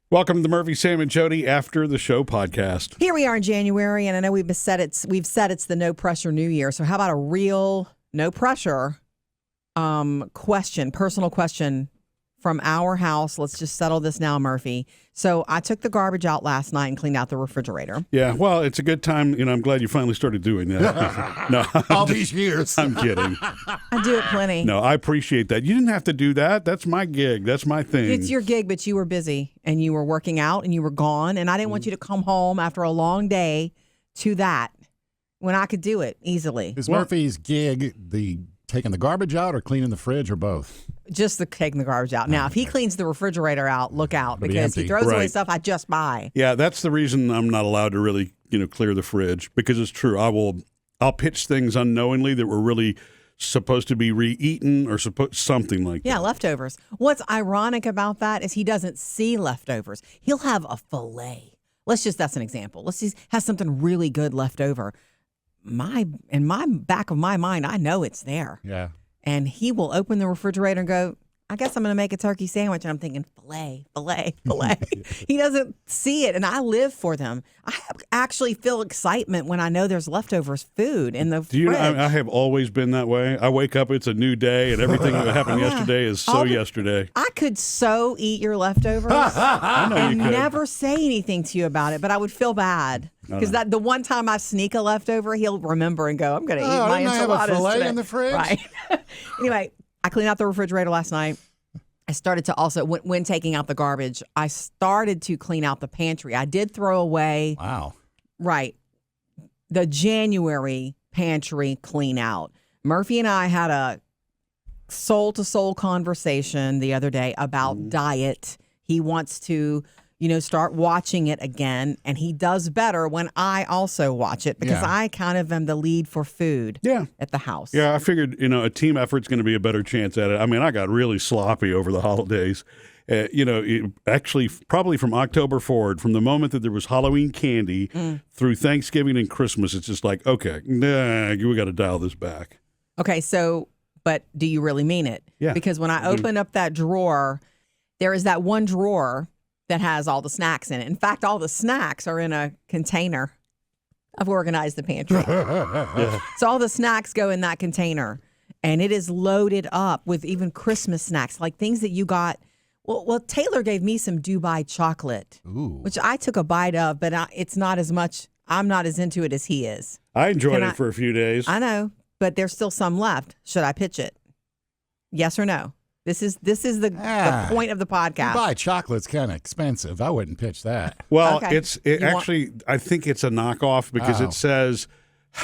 Welcome to the Murphy, Sam, and Jodi After the Show podcast. Here we are in January, and I know we've said it's the no pressure New Year. So how about a real no pressure personal question from our house? Let's just settle this now, Murphy. So I took the garbage out last night and cleaned out the refrigerator. Yeah, well, it's a good time. I'm glad you finally started doing that. No, all these years. I'm kidding. I do it plenty. No, I appreciate that. You didn't have to do that. That's my gig. That's my thing. It's your gig, but you were busy and you were working out and you were gone. And I didn't want you to come home after a long day to that when I could do it easily. Is Murphy's gig the taking the garbage out or cleaning the fridge or both? Just taking the garbage out. Now, if he cleans the refrigerator out, look out, because he throws away stuff I just buy. Yeah, that's the reason I'm not allowed to really, clear the fridge, because it's true. I'll pitch things unknowingly that were really supposed to be re-eaten or something like that. Yeah, leftovers. What's ironic about that is he doesn't see leftovers. He'll have a filet. That's an example. Let's just have something really good left over. In my back of my mind, I know it's there. Yeah. And he will open the refrigerator and go, I guess I'm going to make a turkey sandwich. And I'm thinking, filet. He doesn't see it. And I live for them. I actually feel excitement when I know there's leftovers food in the fridge. I have always been that way. I wake up, it's a new day, and everything that happened yesterday is yesterday. I could so eat your leftovers I know and you could. never say anything to you about it, but I would feel bad. Because the one time I sneak a leftover, he'll remember and go, I'm going to eat my enchiladas I have a filet today. in the fridge? Right. Anyway, I cleaned out the refrigerator last night. I started to also, when taking out the garbage, I started to clean out the pantry. I did throw away. Wow. Right. The January pantry clean out. Murphy and I had a soul-to-soul conversation the other day about diet. He wants to start watching it again, and he does better when I also watch it because I kind of am the lead for food at the house. Yeah, I figured, a team effort's going to be a better chance at it. I mean, I got really sloppy over the holidays. Actually, probably from October forward, from the moment that there was Halloween candy through Thanksgiving and Christmas, it's just like, okay, we got to dial this back. Okay, but do you really mean it? Yeah. Because when I open up that drawer, there is that one drawer that has all the snacks in it. In fact, all the snacks are in a container. I've organized the pantry. So all the snacks go in that container, and it is loaded up with even Christmas snacks, like things that you got. Well, Taylor gave me some Dubai chocolate, which I took a bite of, but it's not as much. I'm not as into it as he is. I enjoyed it for a few days. I know, but there's still some left. Should I pitch it? Yes or no? This is the point of the podcast. Dubai chocolate's kind of expensive. I wouldn't pitch that. Well, I think it's a knockoff because it says,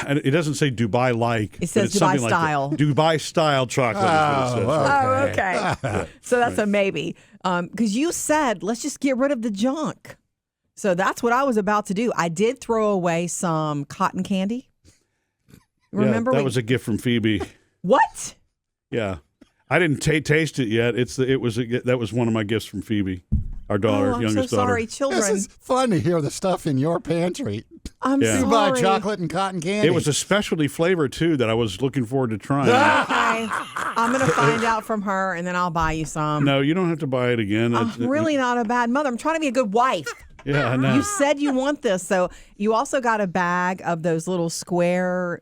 it doesn't say Dubai-like. It says Dubai style. Like Dubai-style chocolate is what it says. Okay. So that's a maybe. Because you said, let's just get rid of the junk. So that's what I was about to do. I did throw away some cotton candy. Remember? That was a gift from Phoebe. What? Yeah. I didn't taste it yet. That was one of my gifts from Phoebe, our daughter, youngest daughter. I'm so sorry, children. This is fun to hear the stuff in your pantry. I'm sorry. You buy chocolate and cotton candy. It was a specialty flavor, too, that I was looking forward to trying. Okay. I'm going to find out from her, and then I'll buy you some. No, you don't have to buy it again. I'm really not a bad mother. I'm trying to be a good wife. Yeah, I know. You said you want this. So you also got a bag of those little square...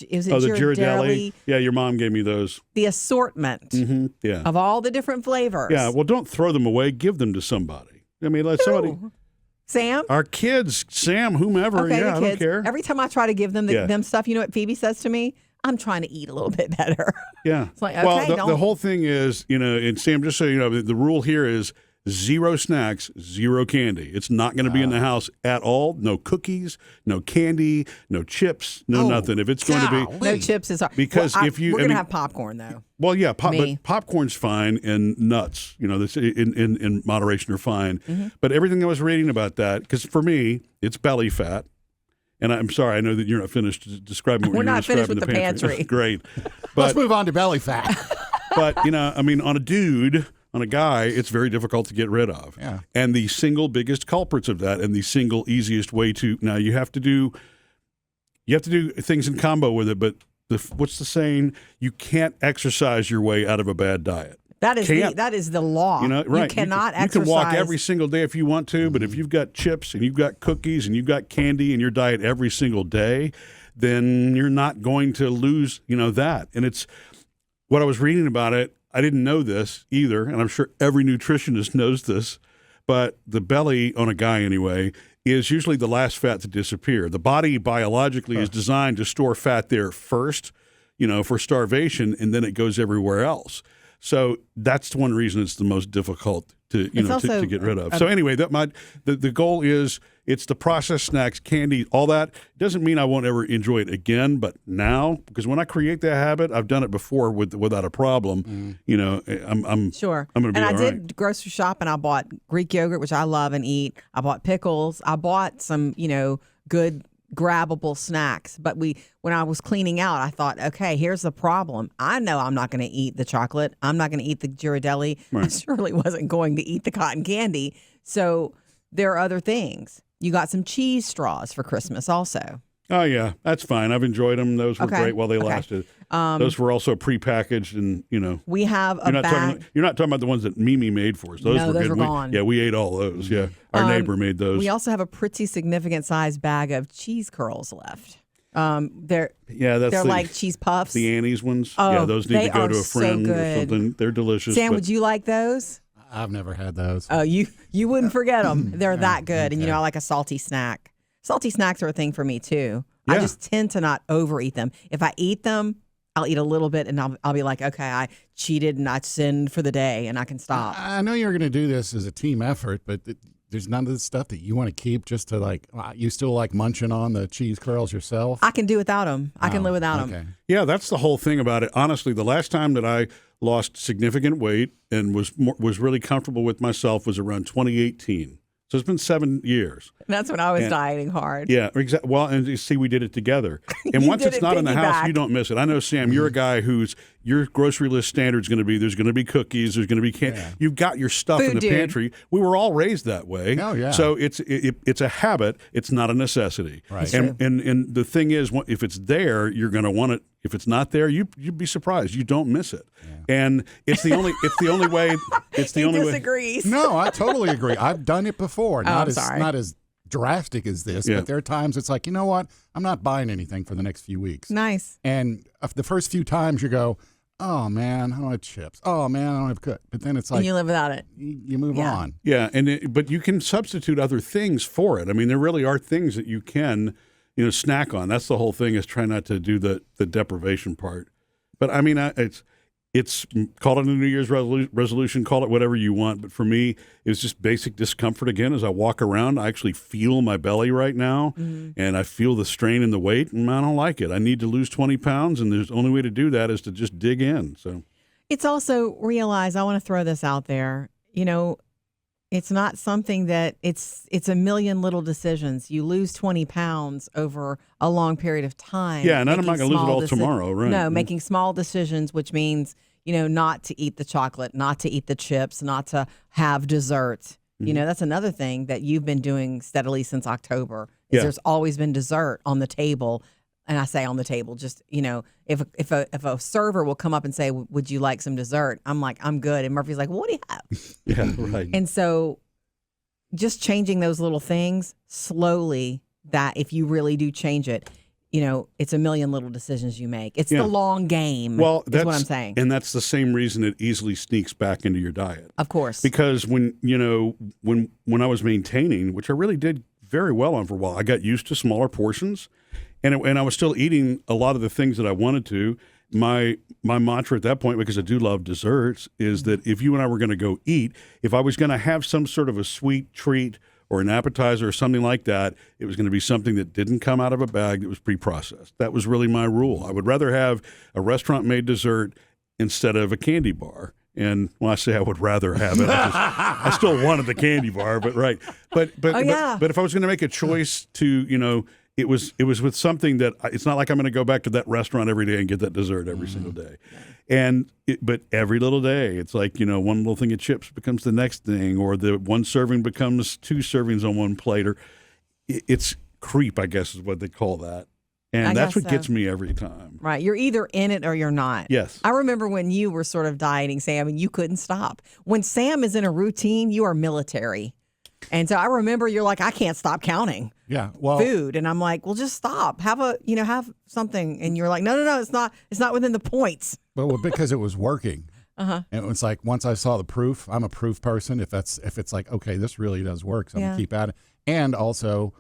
Is it the Ghirardelli? Yeah, your mom gave me those. The assortment of all the different flavors. Yeah, well, don't throw them away. Give them to somebody. I mean, let somebody. Sam? Our kids, Sam, whomever. Okay, I don't care. Every time I try to give them them stuff, you know what Phoebe says to me? I'm trying to eat a little bit better. Yeah. It's like, okay, well, the whole thing is, and Sam, just so you know, the rule here is 0 snacks, 0 candy. It's not going to be in the house at all. No cookies, no candy, no chips, no nothing. If it's going to be no chips is hard. Because we're going to have popcorn though. Well, yeah, but popcorn's fine and nuts. This in moderation are fine. Mm-hmm. But everything I was reading about that, because for me, it's belly fat. And I'm sorry, I know that you're not finished describing what we're you're not finished with the pantry. Great. But, let's move on to belly fat. But on a guy, it's very difficult to get rid of. Yeah. And the single biggest culprits of that and the single easiest way to, now you have to do things in combo with it, but what's the saying? You can't exercise your way out of a bad diet. That is can't. that is the law. You know, right? You cannot you exercise. can walk every single day if you want to, but if you've got chips and you've got cookies and you've got candy in your diet every single day, then you're not going to lose, that. And it's what I was reading about it. I didn't know this either, and I'm sure every nutritionist knows this, but the belly on a guy anyway is usually the last fat to disappear. The body biologically is designed to store fat there first, for starvation, and then it goes everywhere else. So that's one reason it's the most difficult to to get rid of. So anyway, the goal is it's the processed snacks, candy, all that. Doesn't mean I won't ever enjoy it again, but now, because when I create that habit, I've done it before without a problem. I'm sure. I'm going to be and I all did right. grocery shop, and I bought Greek yogurt, which I love and eat. I bought pickles. I bought some, good grabbable snacks. But when I was cleaning out, I thought, okay, here's the problem. I know I'm not going to eat the chocolate. I'm not going to eat the Ghirardelli. Right. I surely wasn't going to eat the cotton candy. So there are other things. You got some cheese straws for Christmas also. Oh, yeah, that's fine. I've enjoyed them. Those were Okay. great while they Okay. lasted. Those were also prepackaged, and, We have a you're not bag. talking about the ones that Mimi made for us. Those No, were those good. were gone. We ate all those. Yeah, our neighbor made those. We also have a pretty significant size bag of cheese curls left. They're that's like cheese puffs. the Annie's ones. Oh, yeah, those need they to go are to a so friend or good. something. They're delicious. Sam, but- would you like those? I've never had those. Oh, you wouldn't forget them. They're that good. And, okay. I like a salty snack. Salty snacks are a thing for me, too. I Yeah. just tend to not overeat them. If I eat them, I'll eat a little bit and I'll be like, okay, I cheated and I sinned for the day and I can stop. I know you're going to do this as a team effort, but there's none of the stuff that you want to keep just to you still like munching on the cheese curls yourself? I can do without them. I can live without them. Okay. Yeah, that's the whole thing about it. Honestly, the last time that I lost significant weight and was really comfortable with myself was around 2018. So it's been 7 years. That's when I was dieting hard. Yeah, exactly. Well, and you see, we did it together. And You once did it's it not in the house, piggyback. you don't miss it. I know, Sam, you're a guy your grocery list standard is going to be there's going to be cookies, there's going to be candy. Yeah. You've got your stuff in Food the dude. pantry. We were all raised that way. Oh, yeah. So it's a habit. It's not a necessity. Right. And the thing is, if it's there, you're going to want it. If it's not there, you'd be surprised. You don't miss it. And it's the only way. It's the He only way. disagrees. No, I totally agree. I've done it before. I'm sorry. Not as drastic as this, Yeah. but there are times it's like, you know what? I'm not buying anything for the next few weeks. Nice. And the first few times you go, oh man, I don't have chips. Oh man, I don't have cook. But then it's like And you live without it. you move Yeah. on. Yeah, but you can substitute other things for it. I mean, there really are things that you can, snack on. That's the whole thing, is try not to do the deprivation part. But I mean, it's call it a New Year's resolution, call it whatever you want. But for me, it's just basic discomfort again. As I walk around, I actually feel my belly right now, and I feel the strain in the weight, and I don't like it. I need to lose 20 pounds, and the only way to do that is to just dig in. So It's also realize, I want to throw this out there, it's not something that it's a million little decisions. You lose 20 pounds over a long period of time. Yeah, and I'm not making gonna lose it small all tomorrow, right. No, Yeah. making small decisions, which means, not to eat the chocolate, not to eat the chips, not to have dessert. That's another thing that you've been doing steadily since October. Is Yeah. There's always been dessert on the table. And I say on the table, just, if a server will come up and say, would you like some dessert? I'm like, I'm good. And Murphy's like, well, what do you have? yeah, right. And so just changing those little things slowly, that if you really do change it, it's a million little decisions you make. It's Yeah. the long game, Well, is that's what I'm saying. and that's the same reason it easily sneaks back into your diet. Of course. Because when I was maintaining, which I really did very well on for a while, I got used to smaller portions, and I was still eating a lot of the things that I wanted to. My mantra at that point, because I do love desserts, is that if you and I were going to go eat, if I was going to have some sort of a sweet treat or an appetizer or something like that, it was going to be something that didn't come out of a bag that was pre-processed. That was really my rule. I would rather have a restaurant-made dessert instead of a candy bar. And when I say I would rather have it, I still wanted the candy bar, but right. But yeah. but if I was going to make a choice to, it was with something that it's not like I'm going to go back to that restaurant every day and get that dessert every single day. But every little day, it's like, one little thing of chips becomes the next thing, or the one serving becomes two servings on one plate, or it's creep, I guess is what they call that. And I that's guess what gets me every time. Right. You're either in it or you're not. Yes. I remember when you were sort of dieting, Sam, and you couldn't stop. When Sam is in a routine, you are military. And so I remember you're like, I can't stop counting food. And I'm like, well, just stop. Have something. And you're like, no, it's not within the points. Well, because it was working. And it was like, once I saw the proof, I'm a proof person. If it's like, okay, this really does work, so I'm gonna keep at it. And also,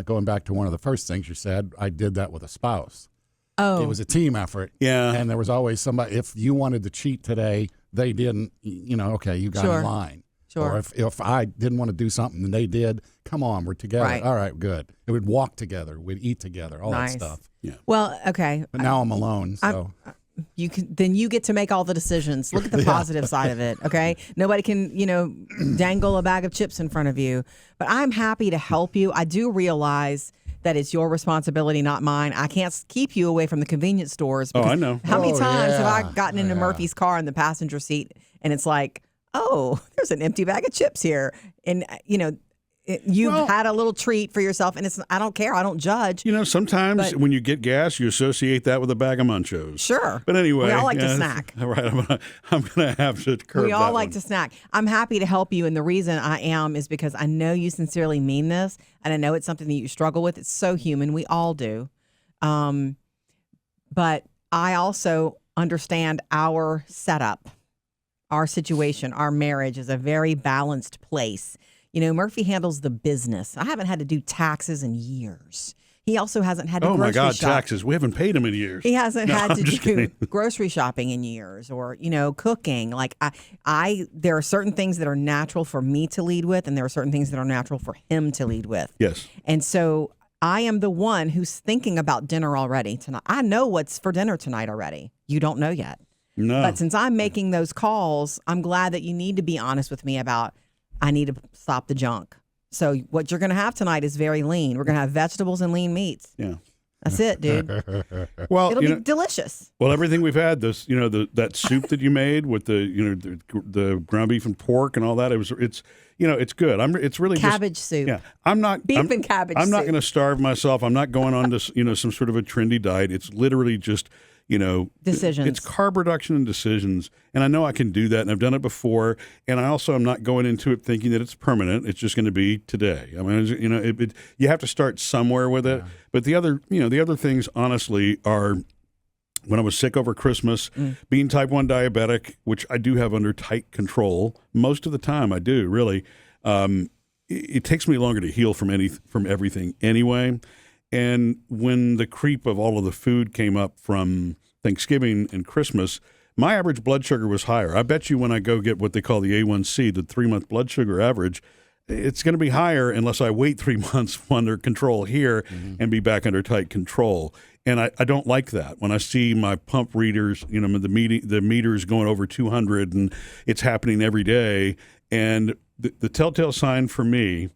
going back to one of the first things you said, I did that with a spouse. Oh. It was a team effort. Yeah. And there was always somebody, if you wanted to cheat today, they didn't, okay, you got in line. Sure. Or if I didn't want to do something and they did, come on, we're together. Right. All right, good. It would walk together, we'd eat together, all that stuff. Yeah. Well, okay. But now I'm alone, so. Then you get to make all the decisions. Look at the positive side of it, okay? Nobody can, dangle a bag of chips in front of you. But I'm happy to help you. I do realize that it's your responsibility, not mine. I can't keep you away from the convenience stores. Oh, I know. How many times have I yeah. gotten into Murphy's car in the passenger seat and it's like, oh, there's an empty bag of chips here. And, you've had a little treat for yourself, and I don't care. I don't judge. Sometimes when you get gas, you associate that with a bag of Munchos. Sure. But anyway. We all like to snack. All right. I'm gonna have to curb We all that like one. to snack. I'm happy to help you, and the reason I am is because I know you sincerely mean this, and I know it's something that you struggle with. It's so human. We all do. But I also understand our setup, our situation, our marriage is a very balanced place. Murphy handles the business. I haven't had to do taxes in years. He also hasn't had to grocery Oh my God, shop. taxes. We haven't paid him in years. He hasn't had to just do kidding. grocery shopping in years, or cooking. Like there are certain things that are natural for me to lead with, and there are certain things that are natural for him to lead with. Yes. And so I am the one who's thinking about dinner already tonight. I know what's for dinner tonight already. You don't know yet. No. But since I'm making those calls, I'm glad that you need to be honest with me about I need to stop the junk. So what you're going to have tonight is very lean. We're going to have vegetables and lean meats. Yeah. That's it, dude. Well, It'll be delicious. Well, everything we've had, that soup that you made with the ground beef and pork and all that, it's good. It's really Cabbage soup. Yeah, I'm not Beef and cabbage I'm not soup. going to starve myself. I'm not going on to some sort of a trendy diet. It's literally just decisions. It's carb reduction and decisions, and I know I can do that, and I've done it before. And I also am not going into it thinking that it's permanent. It's just going to be today. I mean, you have to start somewhere with it. But the other things, honestly, are when I was sick over Christmas, being type 1 diabetic, which I do have under tight control most of the time. I do really. It takes me longer to heal from everything anyway. And when the creep of all of the food came up from Thanksgiving and Christmas, my average blood sugar was higher. I bet you when I go get what they call the A1C, the 3-month blood sugar average, it's going to be higher unless I wait 3 months under control here and be back under tight control. And I don't like that. When I see my pump readers, the meters going over 200, and it's happening every day. And the telltale sign for me,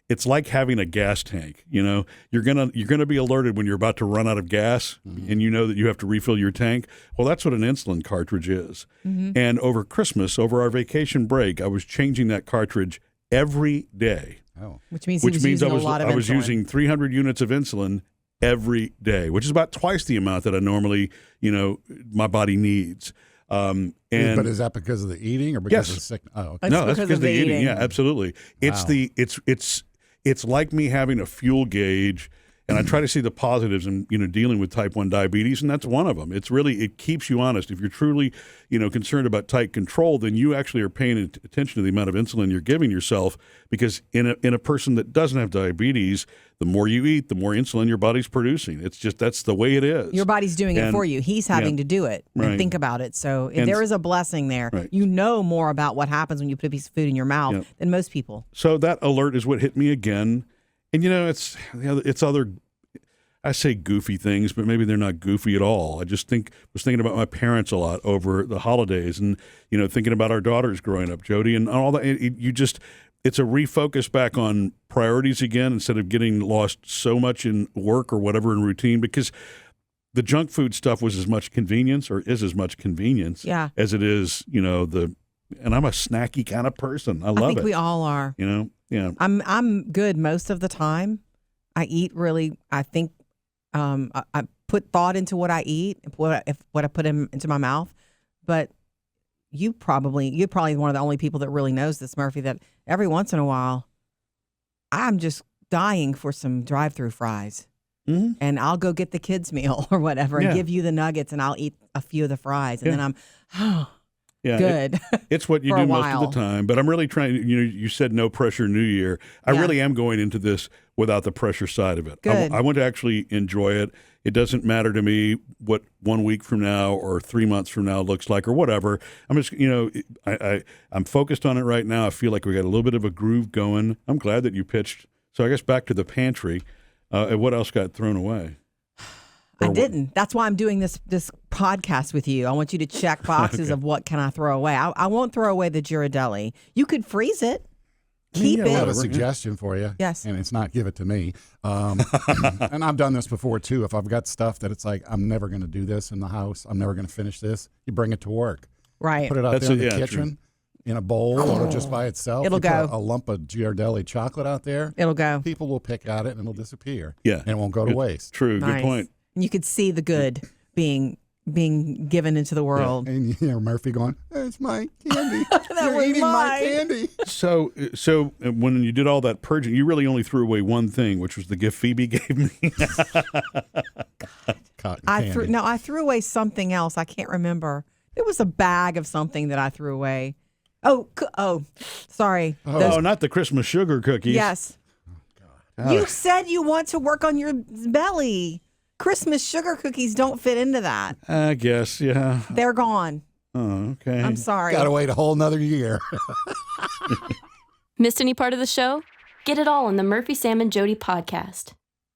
it's like having a gas tank. You're gonna be alerted when you're about to run out of gas, and you know that you have to refill your tank. Well, that's what an insulin cartridge is. And over Christmas, over our vacation break, I was changing that cartridge every day. Oh. Which means using a lot of I was insulin. using 300 units of insulin every day, which is about twice the amount that I normally, my body needs. But is that because of the eating or because of the sickness? Oh, okay. No, that's because because of of the the eating. eating. Yeah, absolutely. It's like me having a fuel gauge, and I try to see the positives in dealing with type 1 diabetes, and that's one of them. It keeps you honest. If you're truly concerned about tight control, then you actually are paying attention to the amount of insulin you're giving yourself, because in a person that doesn't have diabetes, the more you eat, the more insulin your body's producing. It's just that's the way it is. Your body's doing it for you. He's having to do it and Right. think about it. So if there is a blessing there. Right. You know more about what happens when you put a piece of food in your mouth than most people. So that alert is what hit me again. And it's other, I say goofy things, but maybe they're not goofy at all. I just was thinking about my parents a lot over the holidays, and thinking about our daughters growing up, Jodi, and all that. It's a refocus back on priorities again, instead of getting lost so much in work or whatever in routine, because the junk food stuff was as much convenience, or is as much convenience as it is, and I'm a snacky kind of person. I love it. I think we all are. Yeah. I'm good most of the time. I eat really, I think I put thought into what I eat, what I put into my mouth. But you're probably one of the only people that really knows this, Murphy, that every once in a while, I'm just dying for some drive-through fries. Mm-hmm. And I'll go get the kids' meal or whatever and give you the nuggets, and I'll eat a few of the fries. And then I'm, good. It's what you do most of the time. But I'm really trying, you said no pressure New Year. I really am going into this without the pressure side of it. Good. I want to actually enjoy it. It doesn't matter to me what 1 week from now or 3 months from now looks like or whatever. I'm just, I'm focused on it right now. I feel like we got a little bit of a groove going. I'm glad that you pitched. So I guess back to the pantry. What else got thrown away? I didn't. That's why I'm doing this podcast with you. I want you to check boxes of what can I throw away. I won't throw away the Ghirardelli. You could freeze it. Keep it. I have a suggestion for you. Yes. And it's not give it to me. And I've done this before, too. If I've got stuff that it's like, I'm never going to do this in the house, I'm never going to finish this, you bring it to work. Right. Put it out there in the kitchen. In a bowl or just by itself. It'll go. Put a lump of Ghirardelli chocolate out there. It'll go. People will pick at it and it'll disappear. Yeah. And it won't go to waste. True. Nice. Good point. And you could see the good being given into the world. Yeah. And Murphy going, "That's my candy. You're was eating my mine." candy." So when you did all that purging, you really only threw away one thing, which was the gift Phoebe gave me. Cotton I candy. threw away something else. I can't remember. It was a bag of something that I threw away. Oh, sorry. Oh, not the Christmas sugar cookies. Yes. Oh, You said you want to work on your belly. Christmas sugar cookies don't fit into that. I guess, yeah. They're gone. Oh, okay. I'm sorry. Gotta wait a whole nother year. Missed any part of the show? Get it all on the Murphy, Sam, and Jodi podcast.